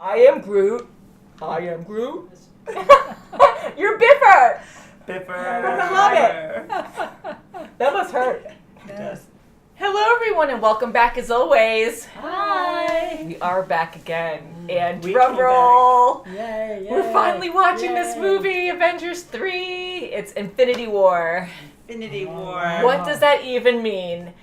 I am Groot. I am Groot. You're Biffer. Biffer. From The Hobbit. That must hurt. Yes. Hello, everyone, and welcome back as always. Hi. We are back again, and We drum came roll. Yay, yay. We're finally watching this Yay. movie, Avengers 3. It's Infinity War. Infinity War. What does that even mean?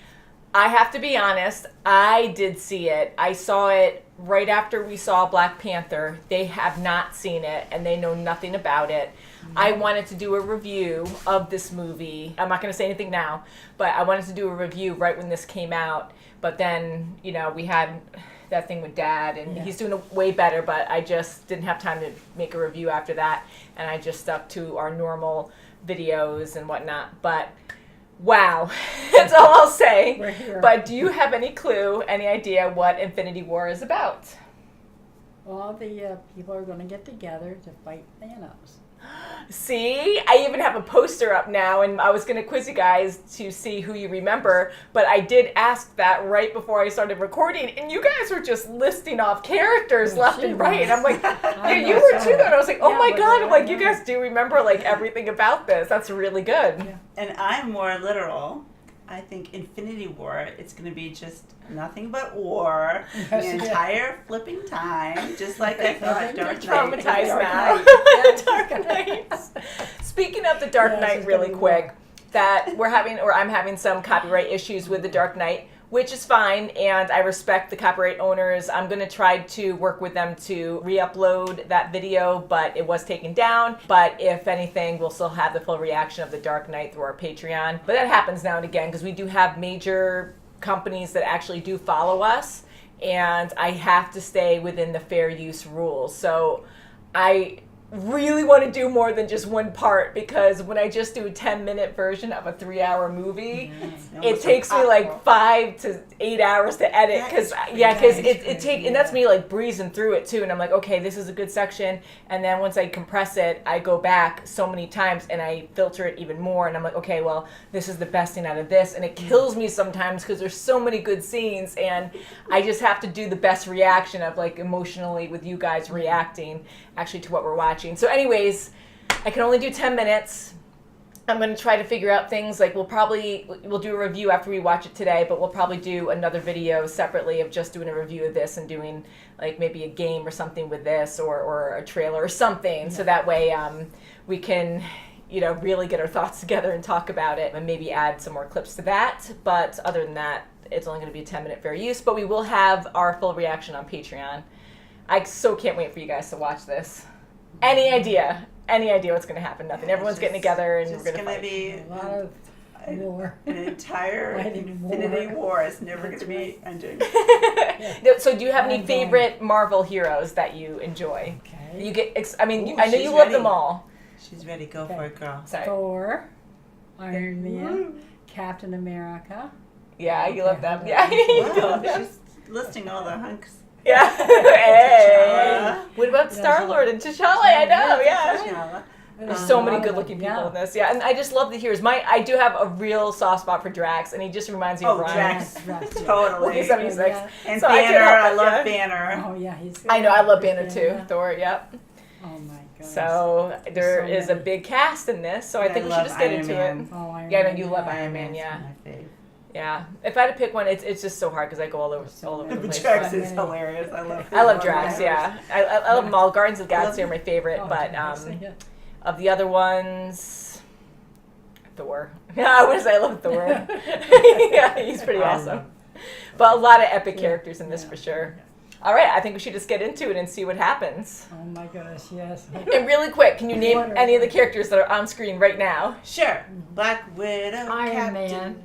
I have to be honest, I did see it. I saw it right after we saw Black Panther. They have not seen it, and they know nothing about it. I wanted to do a review of this movie. I'm not going to say anything now, but I wanted to do a review right when this came out. But then, you know, we had that thing with Dad, and he's doing way better, but I just didn't have time to make a review after that, and I just stuck to our normal videos and whatnot. But wow, that's all I'll say. We're here. But do you have any clue, any idea what Infinity War is about? All the people are going to get together to fight Thanos. See, I even have a poster up now, and I was going to quiz you guys to see who you remember, but I did ask that right before I started recording, and you guys were just listing off characters left and right, and I'm like, yeah, you were too, though, and I was like, oh my God, I'm like, you guys do remember, like, everything about this. That's really good. Yeah. And I'm more literal. I think Infinity War, it's going to be just nothing but war the entire flipping time, just like I thought You're Dark Knight. traumatized now. Knight. Dark Knight. Speaking of the Dark Yes, Knight, it's really gonna be quick, war. that we're having, or I'm having some copyright issues with the Dark Knight, which is fine, and I respect the copyright owners. I'm going to try to work with them to re-upload that video, but it was taken down. But if anything, we'll still have the full reaction of the Dark Knight through our Patreon. But that happens now and again, because we do have major companies that actually do follow us, and I have to stay within the fair use rules. So I really want to do more than just one part, because when I just do a 10-minute version of a 3-hour movie, it takes me like 5 to 8 hours to edit, because and that's me like breezing through it too, and I'm like, okay, this is a good section, and then once I compress it, I go back so many times and I filter it even more, and I'm like, okay, well, this is the best thing out of this, and it kills me sometimes because there's so many good scenes, and I just have to do the best reaction of like emotionally with you guys reacting actually to what we're watching. So anyways, I can only do 10 minutes. I'm going to try to figure out things, like we'll do a review after we watch it today, but we'll probably do another video separately of just doing a review of this and doing like maybe a game or something with this, or a trailer or something, so that way we can, you know, really get our thoughts together and talk about it, and maybe add some more clips to that. But other than that, it's only going to be a 10-minute fair use, but we will have our full reaction on Patreon. I so can't wait for you guys to watch this. Any idea what's going to happen? Nothing. Everyone's getting together, and we're going to fight. Be A lot of war. an entire Fighting Infinity war. War. It's never going to be ending. So do you have any I'm favorite Marvel heroes that you enjoy? Okay. You get. I mean, Ooh, I know she's you love ready. them all. She's ready. Go Okay. for it, girl. Sorry. Thor, Iron Man, Woo. Captain America. Yeah, you love them. Okay. Yeah, you Wow, love them. she's listing all the hunks. Yeah. Hey. What about Yeah, Star-Lord and T'Challa? I know. Yeah. T'Challa. There's so A many lot of good-looking them, people in this. Yeah, and I just love the heroes. I do have a real soft spot for Drax, and he just reminds me of Oh, Ryan. Drax. Yeah. Totally. He's 76. Yeah. And So I can't Banner. help I it, love yeah. Banner. Oh yeah, he's. I know, I love Banner too. Yeah. Thor, yep. Oh my God. So there so is a many. big cast in this, so I And think I we should love just get Iron into Man. it. Oh, Iron Yeah, I know Man, you love Iron Man, Man's yeah. my fave. Yeah. If I had to pick one, it's just so hard because I go all over the But place. Drax but- is hilarious. I love. I love Drax, yeah. I love them all. Guardians of the Galaxy are my favorite, Oh, but Drax, yeah. of the other ones, Thor. Yeah, I would say I love Thor. Yeah, he's pretty awesome. But a lot of epic characters in this for sure. All right, I think we should just get into it and see what happens. Oh my gosh, yes. And really quick, can you name Wonderful. any of the characters that are on screen right now? Sure. Black Widow. Iron Captain. Man.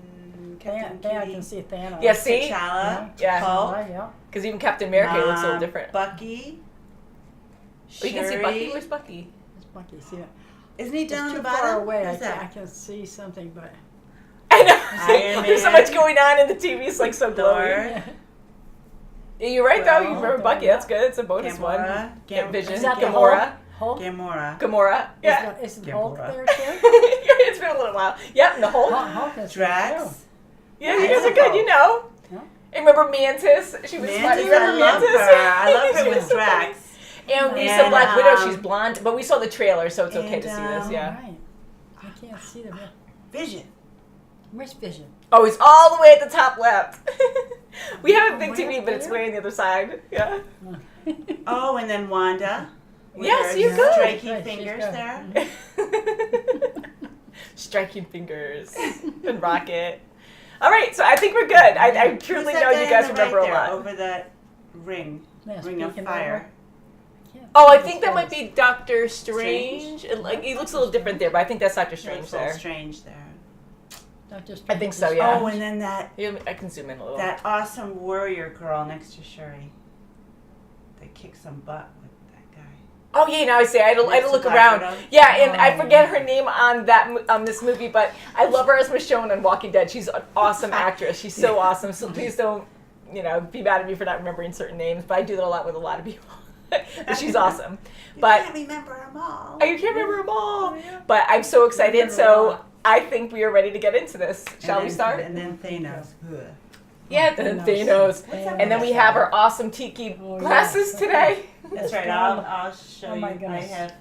Captain There I Kitty. can see Thanos. Yeah, see? T'Challa. Yeah. Hulk. Yeah. Because even Captain America looks a little different. Bucky. Oh, you can see Shuri. Bucky. Where's Bucky? It's Bucky. See it? Isn't he It's down too the bottom? far away. Who's I that? can see something, but I know. Iron There's so Man. much going on in the TV. It's like so glowy. Thor. Yeah, you're right, though. You Well, remember Bucky. That's good. It's a bonus one. Gamora. Yeah, Vision. is that the Gamora. Hulk? Gamora. Gamora. Yeah. Is the Hulk Gamora. there too? It's been a little while. Yep, and the Hulk. Hulk is Drax. Yeah, you guys are good. You know. Yeah. And remember Mantis? She was Mantis, funny. You remember I love Mantis? her. I love her with Drax. And we saw And, Black Widow. She's blonde, but we saw the trailer, so it's okay and, to see this. Yeah. Right. I can't see the Vision. Where's Vision? Oh, he's all the way at the top left. We have a big Way TV, up but it's there? way on the other side. Yeah. Oh, and then Wanda. with Yes, her you're good. Striking Right, she's fingers good. there. Striking fingers and Rocket. All right, so I think we're good. I truly Who's that know guy you guys on the remember right a there, lot. over that ring. Yeah, Ring of speaking fire. Oh, I think that might be Doctor Strange. He looks a little different there, but I think that's Doctor Strange Looks a little there. strange there. I think so, yeah. Oh, and then I can zoom in a little. that awesome warrior girl next to Shuri. They kicked some butt with that guy. Oh yeah, now I see. I had to Next to look Black around. Widow. Yeah, and I Oh. forget her name on this movie, but I love her as Michonne on Walking Dead. She's an awesome actress. She's so awesome. So please don't, be mad at me for not remembering certain names. But I do that a lot with a lot of people. But she's awesome. You But can't remember them all. you can't remember them all. But I'm so excited. So I think we are ready to get into this. Shall we start? And then Thanos. Ugh. Yeah, then Thanos. And then we have our awesome tiki Oh, yeah. glasses today. That's right. I'll show Oh, you. my I goodness. have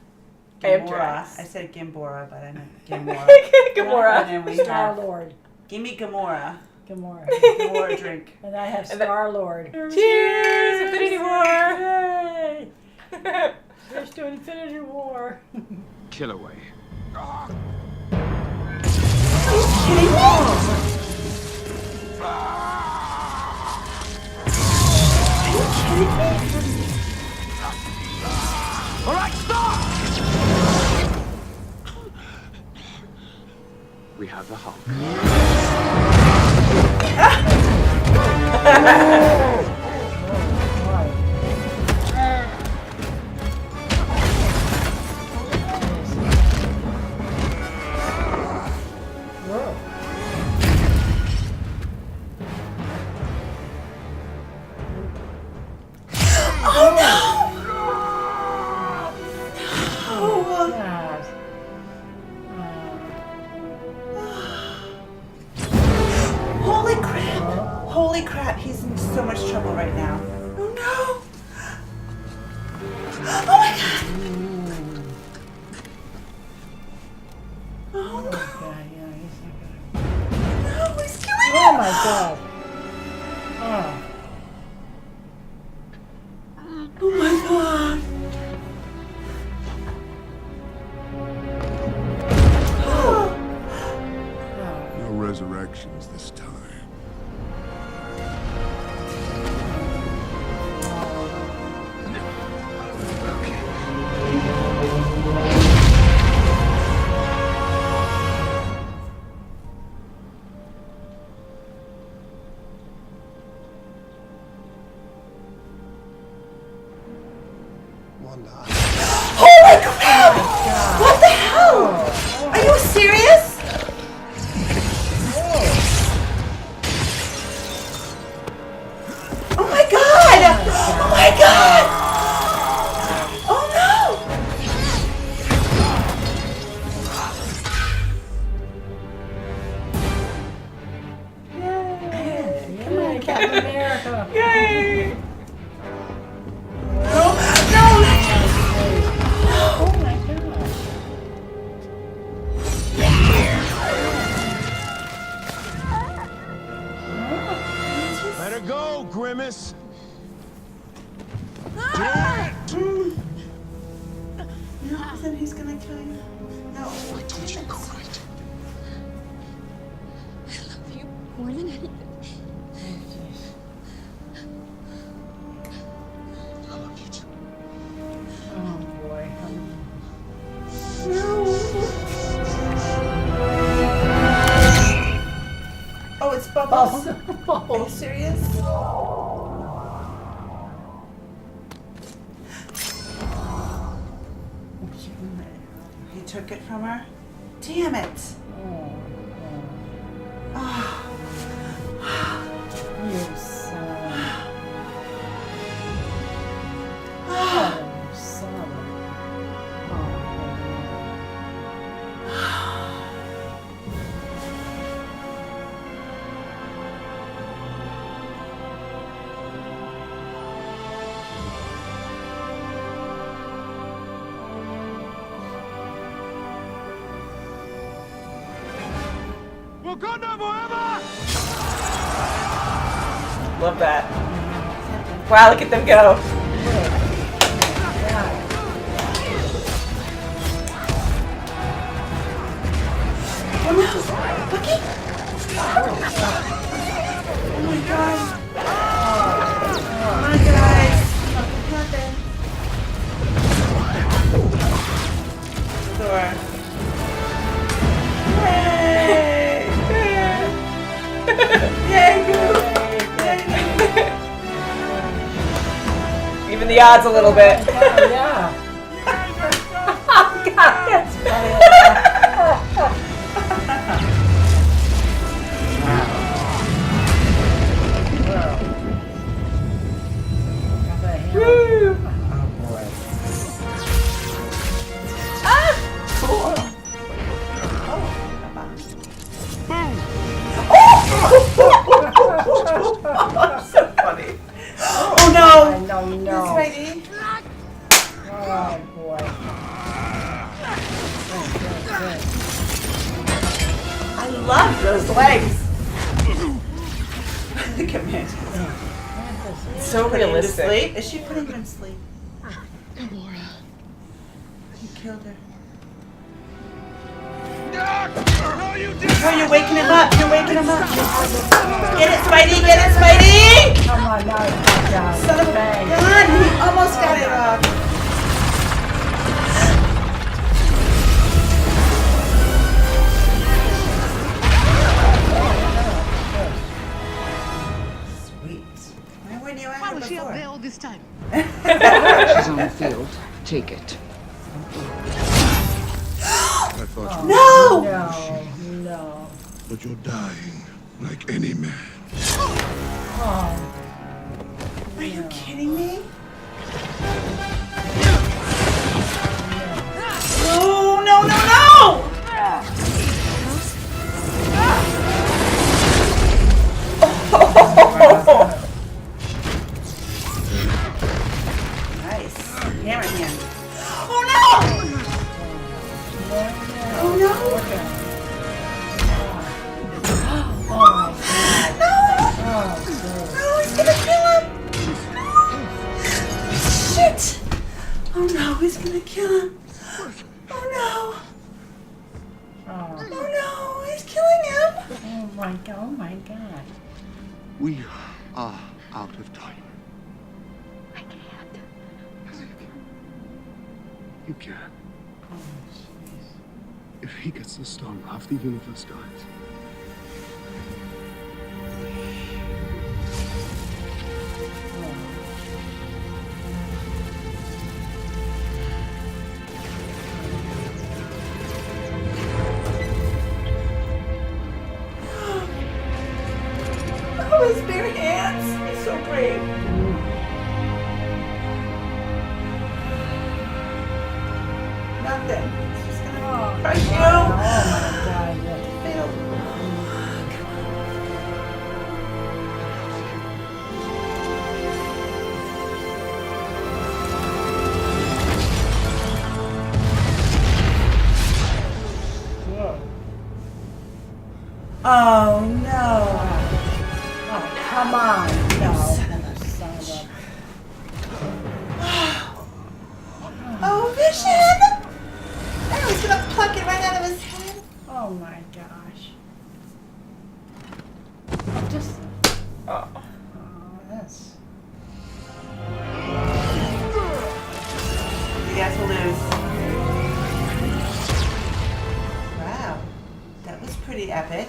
I have Gamora. Drax. I said Gimbora, but I meant Gamora. And Gamora. then we Star have. Lord. Give me Gamora. Gamora. Gamora drink. And I have And then- Star Lord. Cheers! Infinity War! Yay! Here's to Infinity War. Kill away. All right, stop! We have the Hulk. Whoa. Oh, God. holy crap! Holy crap! He's in so much trouble right now. Oh no! Oh my god! Oh no! God, yeah, he's not gonna... No, he's killing Oh him! my God. Oh. Oh my god! Oh. No resurrections this time. Wanda. Holy crap! What the hell? Are you serious? Oh my god! Oh my god! Oh no! Yeah, Captain America. Yay! No! Oh my God. Let her go, Grimace. No, then he's gonna kill you. No. I told you to go right. I love you more than anything. I love you too. Oh boy. Oh, it's Bubbles. Are you Oh. serious? He took it from her? Damn it! Ah. You son. Ah. Oh, you son. Oh, Wakanda forever! Love that. Wow, look at them go. Oh no! Bucky! Oh my god! Come on, guys! Something happened. Thor. Yay! Yay, Groot! Even the odds a little bit. Oh, yeah. God, that's funny. Woo! Oh, boy. Cool. Oh, so funny. Oh no! No, no. That's righty. Oh, boy. Good. I love those legs. Command. So Putting him to realistic. sleep? Is she putting him to sleep? Gamora. You killed her. No, you did! Oh, you're waking him up. You're waking him up. Get it, Spidey. Get it, Spidey. Come on, now it's down. Son of a Bang. gun. He almost got it off. Sweet. Why weren't you at her before? all this time? She's on the field. Take it. I thought you No! No, no. but you're dying like any man. Oh, Are you kidding me? No, no, no, no! Nice. Hammer hand. Oh no! Oh no! oh, No! oh, No, he's gonna kill him! Shit! Oh no, he's gonna kill him! Oh no! oh, Oh no, he's killing him! oh my God, oh my God. We are out of time. I can't. You can. If he gets the stone, half the universe dies. Oh, his bare hands! He's so brave. Nothing. It's just gonna crush you. Oh my God, yeah. Fatal. Oh no. Oh, come on. No. Son of a Son Oh, Vision! I was gonna pluck it right out of his head. Oh my gosh. Just. Oh. Oh, that's. You guys will lose. Wow. That was pretty epic.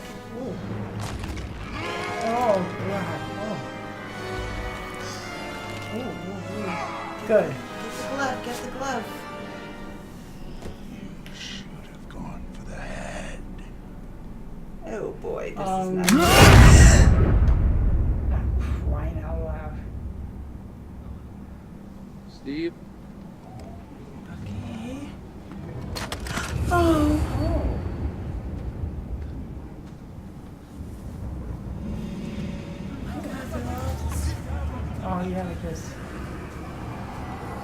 Oh, God. Oh. Ooh, ooh, ooh. Good. Get the glove, get the glove. Should have gone for the head. Oh boy, this is Um, not Crying out loud. Steve? okay. Oh. Oh. Oh, yeah, because.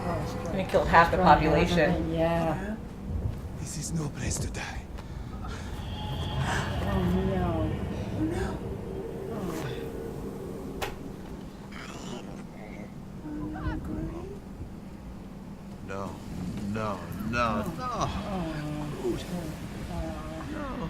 Oh, it's good. We killed half the population. Yeah. This is no place to die. Oh, no. No, no, no, no. Dude. No.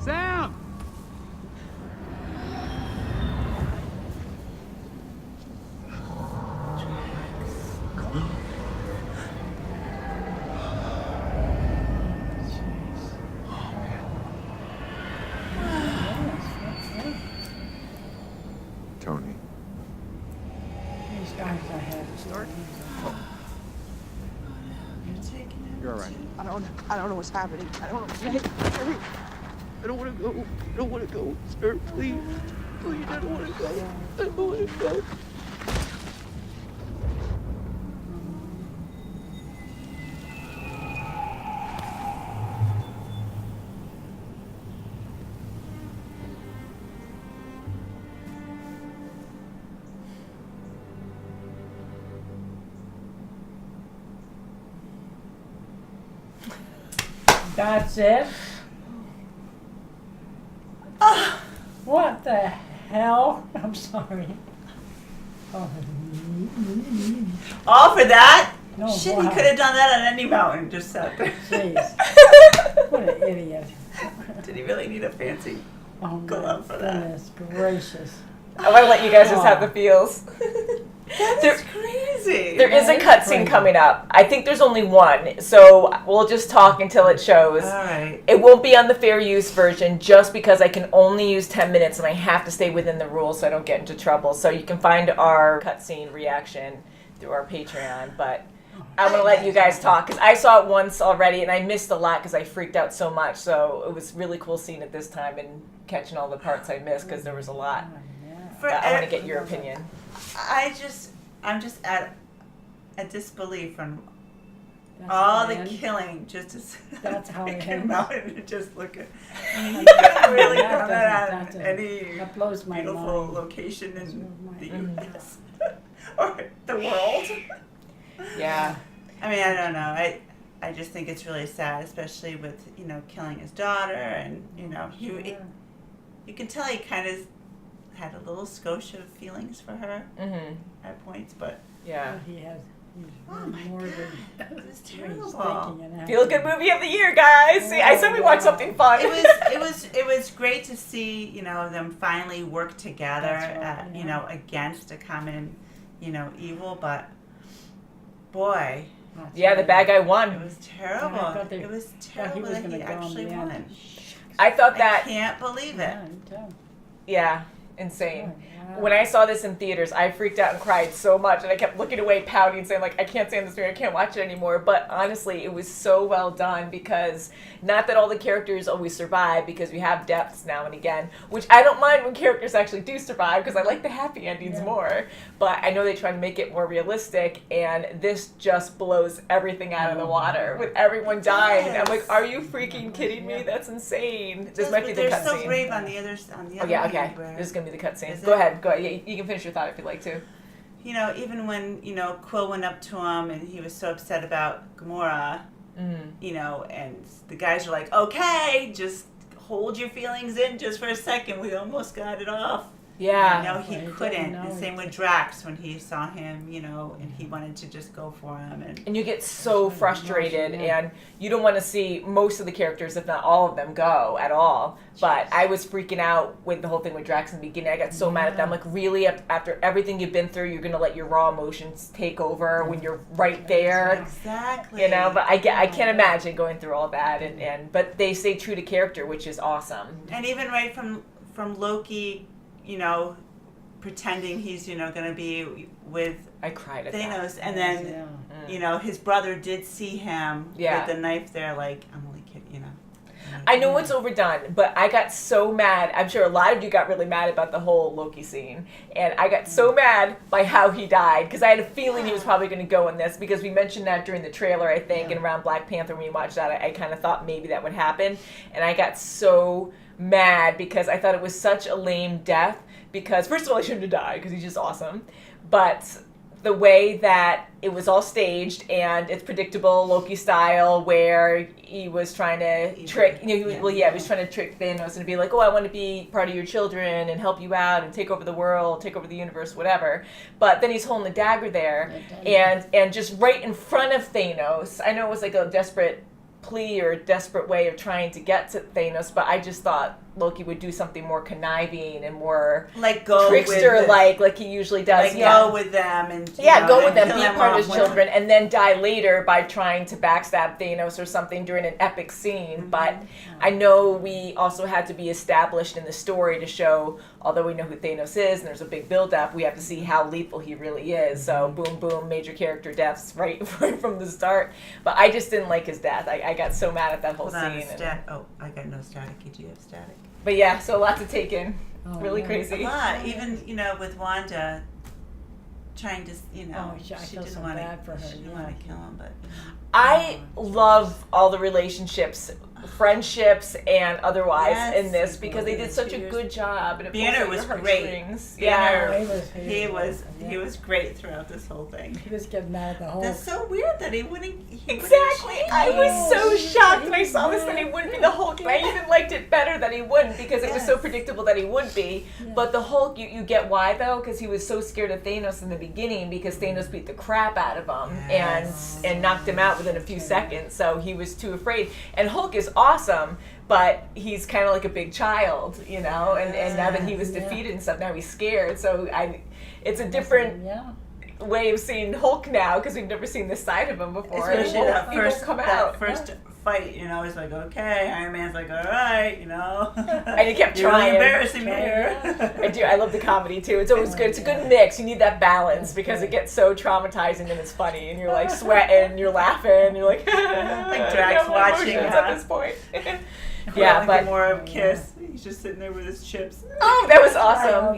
Sam! Tony. These guys I have start. You're all right. I don't know what's happening. I don't know. I don't want to go. I don't want to go. Sir, please. Please, I don't want to go. I don't want to go. That's it? What the hell? I'm sorry. Oh. All for that? No, Shit, wow. he could have done that on any mountain. Just sat there. Jeez. What an idiot. Did he really need a fancy Oh glove my for that? goodness gracious. I want to let you guys just have the feels. That's crazy. There is a That is cutscene crazy. coming up. I think there's only one, so we'll just talk until it shows. All right. It won't be on the fair use version just because I can only use 10 minutes and I have to stay within the rules so I don't get into trouble. So you can find our cutscene reaction through our Patreon, but I'm going to let you guys talk because I saw it once already and I missed a lot because I freaked out so much. So it was really cool seeing it this time and catching all the parts I missed because there was a lot. Oh, yeah. For But I want to get your opinion. I'm just at a disbelief from That's all how the it ends. killing. Just to That's how it take ends. him out and just look at. You couldn't really That done that on doesn't- any that blows my beautiful mind. location Blows in my the mind. U.S. or the world. Yeah. I mean, I don't know. I just think it's really sad, especially with killing his daughter, and Yeah. you can tell he kind of had a little skosh of feelings for her Mm-hmm. at points, but Yeah. He has. He's oh really my more god, than it was he's terrible. thinking and Feel good acting. movie of the year, guys. See, I said we watched something fun. It was great to see them finally work together, That's right, yeah. against a common evil, but boy, That's Yeah, the right. bad guy it won. was terrible. Yeah, I thought It was thought terrible was that gonna he go in the actually end. won. I thought I that, can't believe it. Yeah, me too. yeah, insane. Oh, wow. When I saw this in theaters, I freaked out and cried so much, and I kept looking away, pouting, saying, like, I can't stand this movie, I can't watch it anymore. But honestly, it was so well done because, not that all the characters always survive, because we have deaths now and again, which I don't mind when characters actually do survive, because I like the happy endings Yeah. more. But I know they try to make it more realistic, and this just blows everything out of the water, with everyone dying. I'm like, are you freaking kidding me? That's insane. This might be the They're so cutscene. brave on the other Oh yeah, okay. hand, where, This is gonna be the cutscene. Is Go it? ahead. Go ahead. Yeah, you can finish your thought if you'd like to. even when Quill went up to him and he was so upset about Gamora, and the guys are like, okay, just hold your feelings in just for a second. We almost got it off. Yeah. He Well, he couldn't. didn't know And same he with Drax when he saw him, and he wanted to just go for him. And you get so That's frustrated, emotional, yeah. and you don't want to see most of the characters, if not all of them, go at all. But I was freaking out with the whole thing with Drax in the beginning. I got so mad at them. Like, really, after everything you've been through, you're going to let your raw emotions take over when you're right there. Exactly. But I can't imagine going through all that. But they stay true to character, which is awesome. And even right from Loki, pretending he's going to be with I cried at Thanos, that. and then Yeah. his brother did see him Yeah. with the knife there. Like, I'm only kidding. I know it's overdone, but I got so mad. I'm sure a lot of you got really mad about the whole Loki scene. And I got so mad by how he died, because I had a feeling he was probably going to go in this, because we mentioned that during the trailer, I think, and around Black Panther when we watched that, I kind of thought maybe that would happen. And I got so mad because I thought it was such a lame death, because first of all, he shouldn't have died, because he's just awesome. But the way that it was all staged and it's predictable Loki style, where he was trying to trick, he was trying to trick Thanos and be like, oh, I want to be part of your children and help you out and take over the world, take over the universe, whatever. But then he's holding the dagger there, and just right in front of Thanos. I know it was like a desperate plea or desperate way of trying to get to Thanos, but I just thought Loki would do something more conniving and more like go trickster like he usually does. Like go with them and go with them, be part of his children, and then die later by trying to backstab Thanos or something during an epic scene. Mm-hmm. But I know we also had to be established in the story to show, although we know who Thanos is and there's a big build up, we have to see how lethal he really is. So boom, boom, major character deaths right from the start. But I just didn't like his death. I got so mad at that whole scene. I got no static. Do you have static? But yeah, so a lot to take in. Really crazy. A lot. Even, with Wanda trying to, she didn't want to kill him, but... I love all the relationships, friendships and otherwise in this, because they did such a good job. And Banner was great. He was great throughout this whole thing. He was getting mad at the whole... That's so weird that he wouldn't... I was so shocked when I saw this that he wouldn't be the Hulk. And I even liked it better that he wouldn't, because it was so predictable that he would be. Yeah. But the Hulk, you get why though? Because he was so scared of Thanos in the beginning, because Thanos beat the crap out of him and knocked him out within a few seconds. So he was too afraid. And Hulk is awesome, but he's kind of like a big child, and now that he was defeated and stuff, now he's scared. So it's a different way of seeing Hulk now, because we've never seen this side of him before. Especially that first fight, he's like, okay, Iron Man's like, all right, and he kept trying. You're embarrassing me here. I do. I love the comedy too. It's always good. It's a good mix. You need that balance, because it gets so traumatizing and it's funny, and you're like sweating, you're laughing, and you're like, like Drax watching at this point. But more kiss. He's just sitting there with his chips. Oh, that was awesome.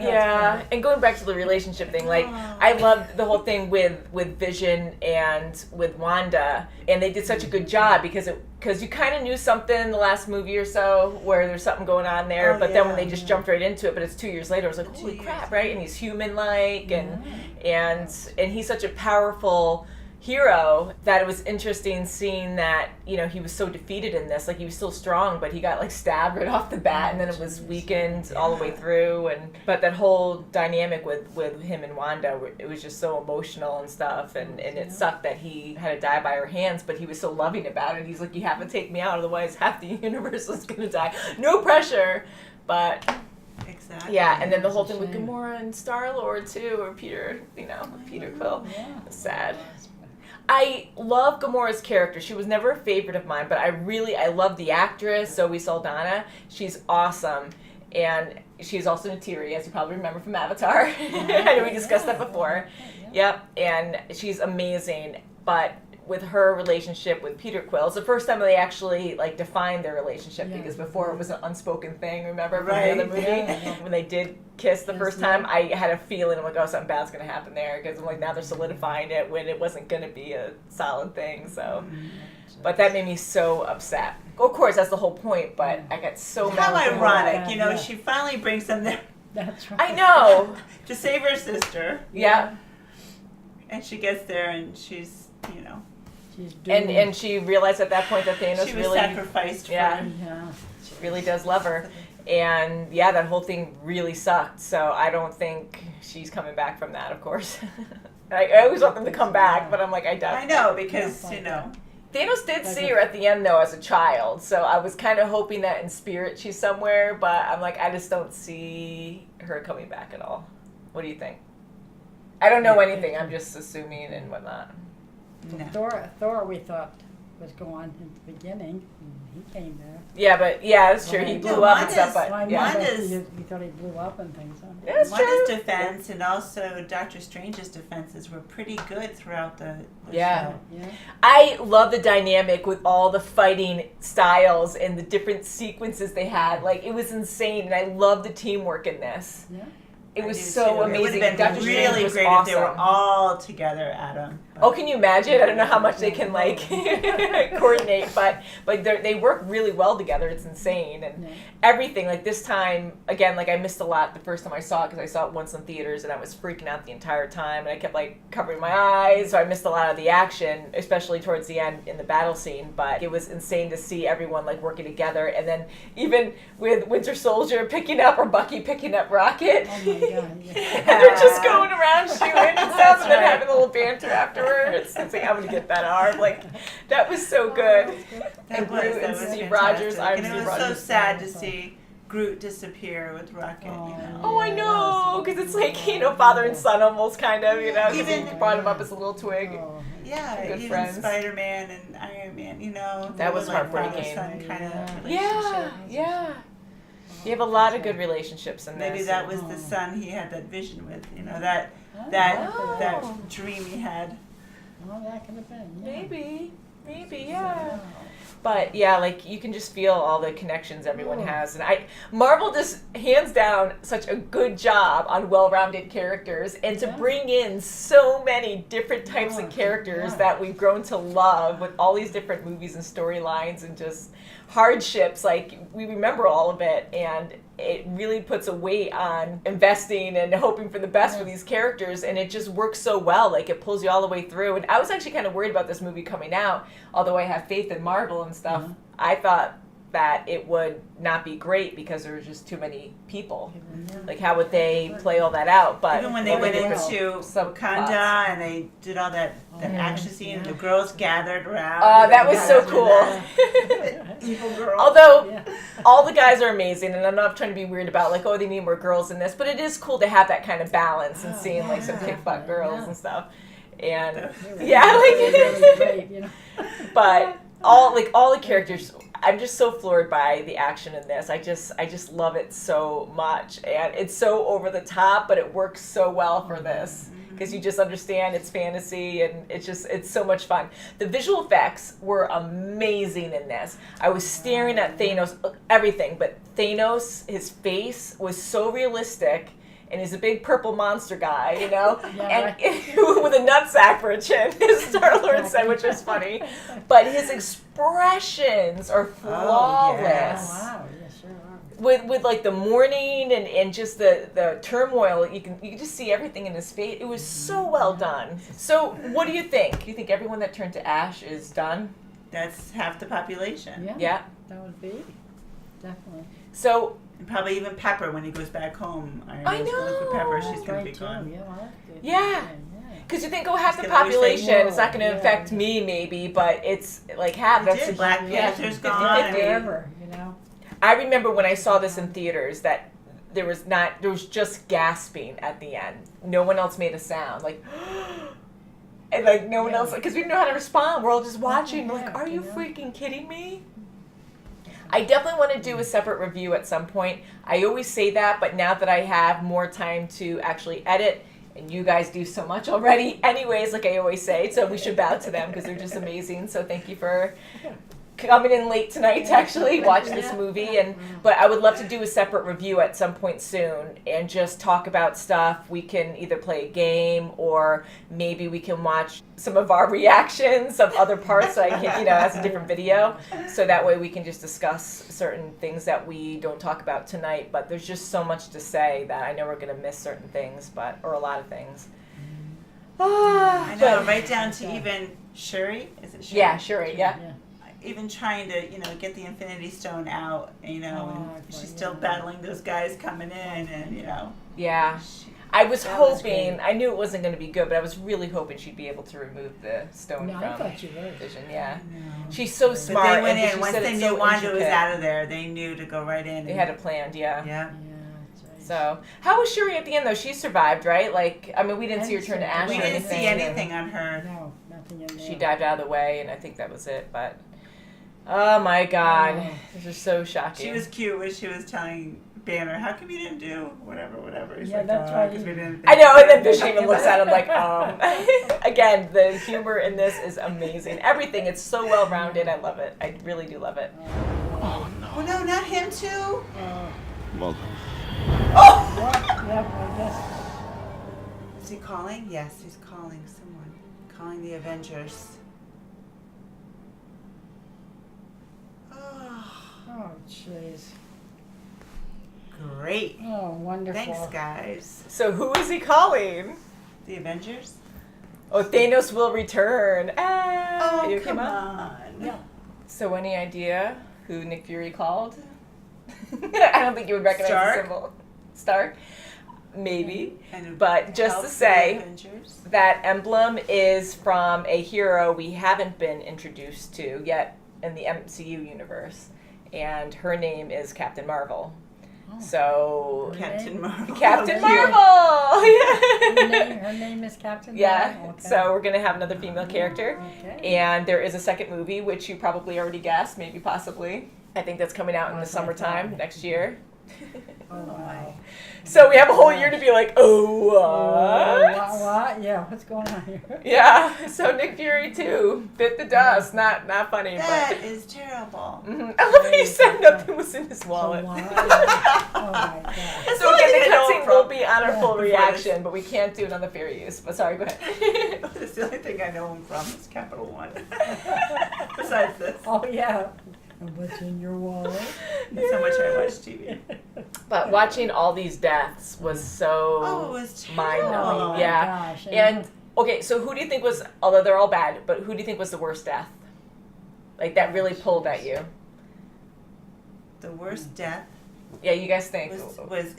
And going back to the relationship thing, I loved the whole thing with Vision and with Wanda, and they did such a good job, because you kind of knew something in the last movie or so where there's something going on there, but then when they just jumped right into it, but it's 2 years later, I was like, holy crap, right? And he's human-like, and he's such a powerful hero that it was interesting seeing that he was so defeated in this. Like, he was still strong, but he got stabbed right off the bat, and then it was weakened all the way through. But that whole dynamic with him and Wanda, it was just so emotional and stuff, and it sucked that he had to die by her hands, but he was so loving about it. He's like, you have to take me out, otherwise half the universe is gonna die. No pressure, but exactly. And then the whole thing with Gamora and Star-Lord too, or Peter Quill. It's sad. I love Gamora's character. She was never a favorite of mine, but I love the actress, Zoe Saldana. She's awesome. And she's also Neytiri, as you probably remember from Avatar. I know we discussed that before. Yep. And she's amazing. But with her relationship with Peter Quill, it's the first time they actually defined their relationship, because before it was an unspoken thing, remember, from the other movie? When they did kiss the first time, I had a feeling, I'm like, oh, something bad's going to happen there, because I'm like, now they're solidifying it when it wasn't going to be a solid thing, so. But that made me so upset. Of course, that's the whole point, but I got so mad. How ironic, she finally brings them there. That's right. I know. To save her sister. Yeah. And she gets there and she's, And she realized at that point that Thanos she was sacrificed for her. She really does love her. And that whole thing really sucked. So I don't think she's coming back from that, of course. I always want them to come back, but I'm like, I doubt it. I know, because, Thanos did see her at the end, though, as a child. So I was kind of hoping that in spirit she's somewhere, but I'm like, I just don't see her coming back at all. What do you think? I don't know anything. I'm just assuming and whatnot. No. Thor, we thought was gone in the beginning. He came back. Yeah, but that's true. He blew up and stuff. But you thought he blew up and things. Huh? Yeah, that's Wanda's true. defense and also Doctor Strange's defenses were pretty good throughout the show. Yeah. I love the dynamic with all the fighting styles and the different sequences they had. It was insane, and I love the teamwork in this. Yeah. It was so amazing. It would have been really great if they were all together, Adam. Oh, can you imagine? I don't know how much they can like coordinate, but like they work really well together. It's insane, and everything. Like this time, again, like I missed a lot the first time I saw it because I saw it once in theaters and I was freaking out the entire time, and I kept like covering my eyes, so I missed a lot of the action, especially towards the end in the battle scene. But it was insane to see everyone like working together, and then even with Winter Soldier picking up or Bucky picking up Rocket, Oh my God, yeah. and they're just going around shooting and stuff, and then having a little banter afterwards. It's like, I'm gonna get that arm. Like, that was so good. And Groot and Steve Rogers. And it was so sad to see Groot disappear with Rocket. Oh, I know, because it's like, father and son almost kind of, 'cause Even- he brought him up as a little twig. Yeah, Good even friends. Spider-Man and Iron Man, That was like heartbreaking. father-son kind of Yeah, relationship. yeah. You have a lot of good relationships in this. Maybe that was the son he had that vision with, that dream he had. Well, that could have been, yeah. Maybe, yeah. But yeah, like you can just feel all the connections everyone has, and Marvel just hands down such a good job on well-rounded characters, and to bring in so many different types of characters that we've grown to love with all these different movies and storylines and just hardships. Like we remember all of it, and it really puts a weight on investing and hoping for the best for these characters, and it just works so well. Like it pulls you all the way through. And I was actually kind of worried about this movie coming out, although I have faith in Marvel and stuff. I thought that it would not be great because there was just too many people. Like how would they play all that out? But Even when they went into some Wakanda plots. and they did all that action scene, the girls gathered around. That was so cool. Evil girl. Although all the guys are amazing, and I'm not trying to be weird about like, oh, they need more girls in this, but it is cool to have that kind of balance and seeing like some kick butt girls and stuff. And Really great, but all the characters, I'm just so floored by the action in this. I just love it so much, and it's so over the top, but it works so well for this because you just understand it's fantasy, and it's so much fun. The visual effects were amazing in this. I was staring at Thanos, everything, but Thanos, his face was so realistic. And he's a big purple monster guy, and with a nutsack for a chin, as Star-Lord said, which was funny. But his expressions are flawless. Wow, yeah, sure are. With like the mourning and just the turmoil, you can just see everything in his face. It was so well done. So what do you think? You think everyone that turned to ash is done? That's half the population. Yeah. That would be, definitely. So. And probably even Pepper when he goes back home. I know. Look at Pepper, she's That's going right, to be too. gone. Yeah, well, that's good. Yeah. Because you think, half the Just gonna wish they population, it's not would. going to affect me maybe, but it's like half. They That's did. a Black huge- Panther's 50-50. gone. I mean, Forever, I remember when I saw this in theaters that there was just gasping at the end. No one else made a sound. Like, and like no one else, because we didn't know how to respond. We're all just watching. Like, are you freaking kidding me? I definitely want to do a separate review at some point. I always say that, but now that I have more time to actually edit, and you guys do so much already anyways, like I always say, so we should bow to them because they're just amazing. So thank you for coming in late tonight to actually watch this movie. But I would love to do a separate review at some point soon and just talk about stuff. We can either play a game or maybe we can watch some of our reactions of other parts so I can, as a different video. So that way we can just discuss certain things that we don't talk about tonight. But there's just so much to say that I know we're going to miss certain things, or a lot of things. I know, right down to even Shuri. Is it Shuri? Yeah, Shuri, yeah. Even trying to, get the Infinity Stone out, and she's still battling those guys coming in, and Yeah. I was That was hoping, great. I knew it wasn't going to be good, but I was really hoping she'd be able to remove the stone No, I from thought you would. Vision. Yeah. No. She's so But smart. they went and in she once said they it's knew so Wanda was intricate. out of there. They knew to go right in. They had it planned, yeah. Yeah. that's right. So, how was Shuri at the end, though? She survived, right? Like, I mean, we didn't see her turn to ash We or didn't see anything. anything on her. No, nothing in there. She dived out of the way, and I think that was it. But, oh my God. This is so shocking. She was cute when she was telling Banner, "How come you didn't do whatever?" He's Yeah, like, that's right. because we didn't. I know, and then Vision even looks at him like, Again, the humor in this is amazing. Everything, it's so well rounded. I love it. I really do love it. Oh no. Oh no, not him too. Well, Yeah, I guess. Is he calling? Yes, he's calling someone. Calling the Avengers. Oh, Oh, jeez. great. Oh, wonderful. Thanks, guys. So who is he calling? The Avengers? Oh, Thanos will return. Ah, Oh, you come came up? on. Yeah. So any idea who Nick Fury called? I don't think you would recognize Stark? the symbol. Stark? Maybe. And But just help to the say Avengers. that emblem is from a hero we haven't been introduced to yet in the MCU universe. And her name is Captain Marvel. Oh. So Captain Marvel. Captain How cute. Marvel! Her name is Captain Yeah, Marvel. Okay. so we're gonna have another female character. Okay. And there is a second movie, which you probably already guessed, maybe possibly. I think that's coming out in the Okay. summertime next year. Oh, wow. So we have a whole year to be like, oh, What? what? Yeah, what's going on here? Yeah, so Nick Fury too bit the dust. Not funny, That but. is terrible. Mhm. I love how he said nothing was in his wallet. Oh, my God. That's So all I again, didn't the know cutscene from- will be on our Yeah. full Before reaction, but we can't do it on the Fury use. But sorry, go ahead. That's the only thing I know him from is Capital One. Besides this. Oh, yeah. And what's in your wallet? That's how much I watch TV. But watching all these deaths was so Oh, it was mind terrible. numbing. Oh, my Yeah. gosh. And okay, so who do you think was? Although they're all bad, but who do you think was the worst death? Like that really pulled at you. The worst death Yeah, you guys think? was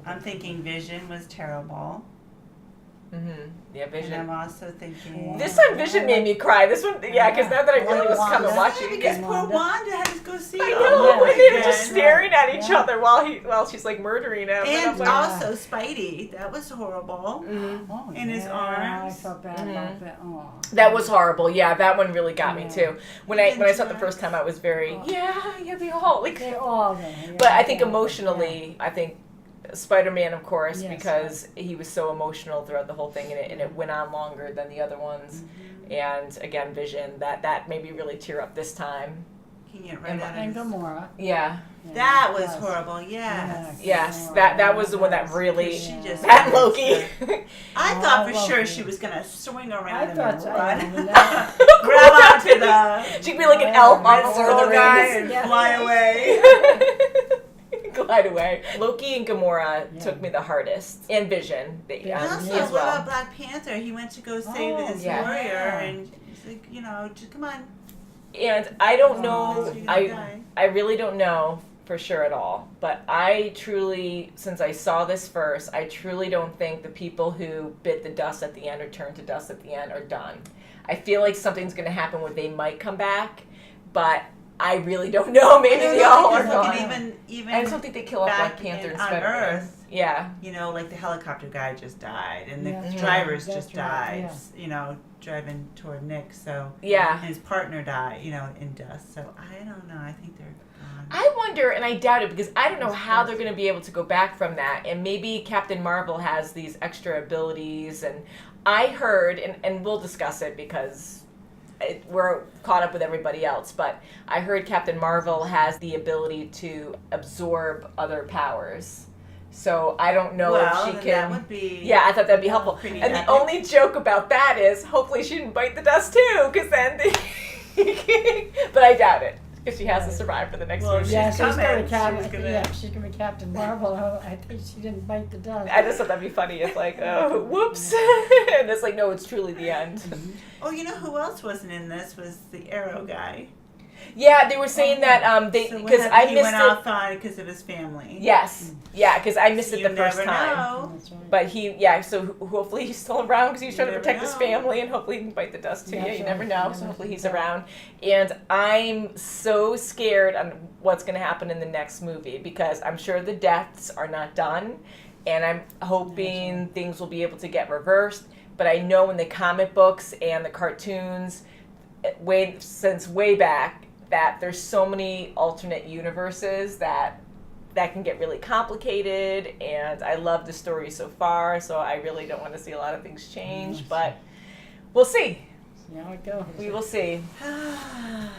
I'm thinking Vision was terrible. Mm-hmm. Yeah, And I'm Vision. also thinking This time, Vision made me cry. This one, yeah, because now that I really was Wanda. coming watching because again. poor Wanda had to go see I it know, all over and they were again. just staring at each Yeah. other while she's like murdering him. And I'm like, also Spidey, that was horrible. mhm. Oh, in his yeah, arms. I felt bad Mhm. about that. Oh. That was horrible. Yeah, that one really got me Yeah. too. When I saw it the first time, I was very Oh. yeah, they all like. They all did. Yeah, But I think yeah, emotionally, I think Spider-Man, of course, Yes. because he was so emotional throughout the whole thing, and it went on longer than the other ones. Mm-hmm. And again, Vision, that made me really tear up this time. Can get right And- out of And his- Gamora. Yeah. Yeah, That was yes. horrible, yes. Yes, Gamora, that was the one that yes. really. She just That Loki. I thought for Oh, sure Loki. she was gonna swing I around and thought so. run. Yeah. Grab onto the She'd be like an elf on the Lord of little the guy Rings. and Yeah. fly away. Glide away. Loki and Gamora Yeah. took me the hardest, and Vision, Yeah. And he also, as what well. about Black Panther? He went to go save Oh, his yeah. warrior, and he's like, just come on. And I don't Oh, know, you're gonna die. I really don't know for sure at all. But I truly, since I saw this first, I truly don't think the people who bit the dust at the end or turned to dust at the end are done. I feel like something's going to happen where they might come back, but I really don't know. Maybe I don't they know, all are because look gone. at even I just don't think they kill off Black back Panther in- and on Spider-Man. Earth. Yeah. like the helicopter guy just died, and the Yeah. drivers That's just right, died. Driving toward Nick. So Yeah. and his partner died. In dust. So I don't know. I think they're gone. I wonder, and I doubt it, because I don't know how they're going to be able to go back from that. And maybe Captain Marvel has these extra abilities. And I heard, and we'll discuss it because we're caught up with everybody else, but I heard Captain Marvel has the ability to absorb other powers. So I don't know well, if she then can. that would be. Yeah, I thought that'd be helpful. pretty And the epic. only joke about that is, hopefully she didn't bite the dust too, because then. But I doubt it, because she has to survive for the next Well, movie. Yeah, She's she's gonna coming. Captain. She's gonna- Yeah, she's gonna be Captain Marvel. I think she didn't bite the dust. I just thought that'd be funny. It's like, oh, whoops, and it's like, no, it's truly the end. Oh, you know who else wasn't in this was the Arrow guy. Yeah, they were saying that they So what because happened? I He missed went it. off on because of his family. Yes, yeah, because I missed So it you the first never time. know. That's right. But so hopefully he's still around because he's trying to never protect his know. family, and hopefully he can bite the dust too. That's Yeah, you right. never know. You So never hopefully he's can tell. around. And I'm so scared on what's going to happen in the next movie because I'm sure the deaths are not done, and I'm hoping things will be able to get reversed. But I know in the comic books and the cartoons, way back, that there's so many alternate universes that can get really complicated, and I love the story so far, so I really don't want to see a lot of things change, but we'll see. See how it goes. We will see. Oh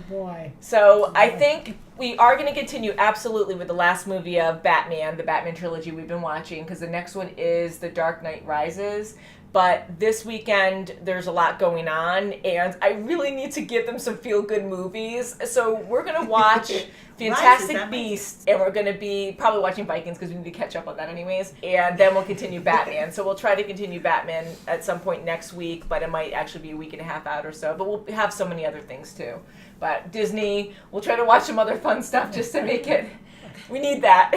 boy. So I think we are going to continue absolutely with the last movie of Batman, the Batman trilogy we've been watching, because the next one is The Dark Knight Rises. But this weekend, there's a lot going on, and I really need to give them some feel-good movies. So we're going to watch Fantastic Beasts, and we're going to be probably watching Vikings because we need to catch up on that anyways. And then we'll continue Batman. So we'll try to continue Batman at some point next week, but it might actually be a week and a half out or so. But we'll have so many other things too. But Disney, we'll try to watch some other fun stuff just to make it... We need that.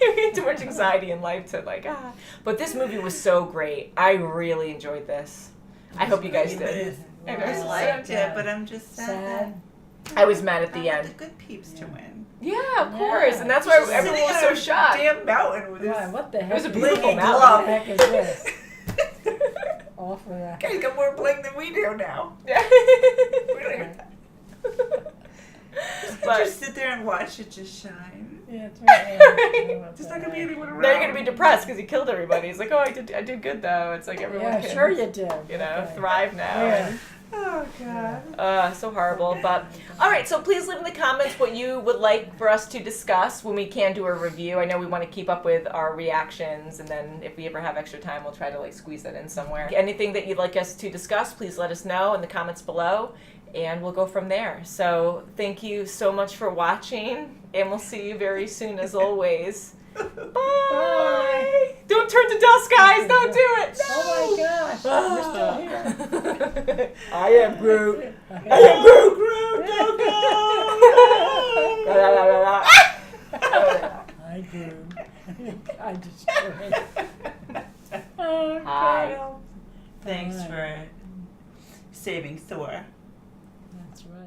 We need too much anxiety in life to But this movie was so great. I really enjoyed this. I hope you guys did. I liked it, but I'm just sad. I was mad at the I want end. the good peeps to win. Yeah, of course. And that's why everyone was so shocked. Damn mountain with Wow, this. what the heck? It was a is beautiful this? mountain. What the heck is this? Off of that. Guys got more bling than we do now. Yeah. We don't even But just sit there and watch it just shine. Yeah, it's right. There's not gonna be anyone around. now you're gonna be depressed because you killed everybody. It's like, oh, I did good though. It's like everyone Yeah, can, sure you did. you know, Okay. thrive now. Yeah. Oh God. So horrible. But all right, so please leave in the comments what you would like for us to discuss when we can do a review. I know we want to keep up with our reactions, and then if we ever have extra time, we'll try to squeeze that in somewhere. Anything that you'd like us to discuss, please let us know in the comments below, and we'll go from there. So thank you so much for watching, and we'll see you very soon as always. Bye. Don't turn to dust, guys. Don't do it. Oh my gosh. You're still here. I am Groot. I Okay. am Groot. I do. I destroyed. Oh, Hi. God. Thanks for saving Thor. That's right.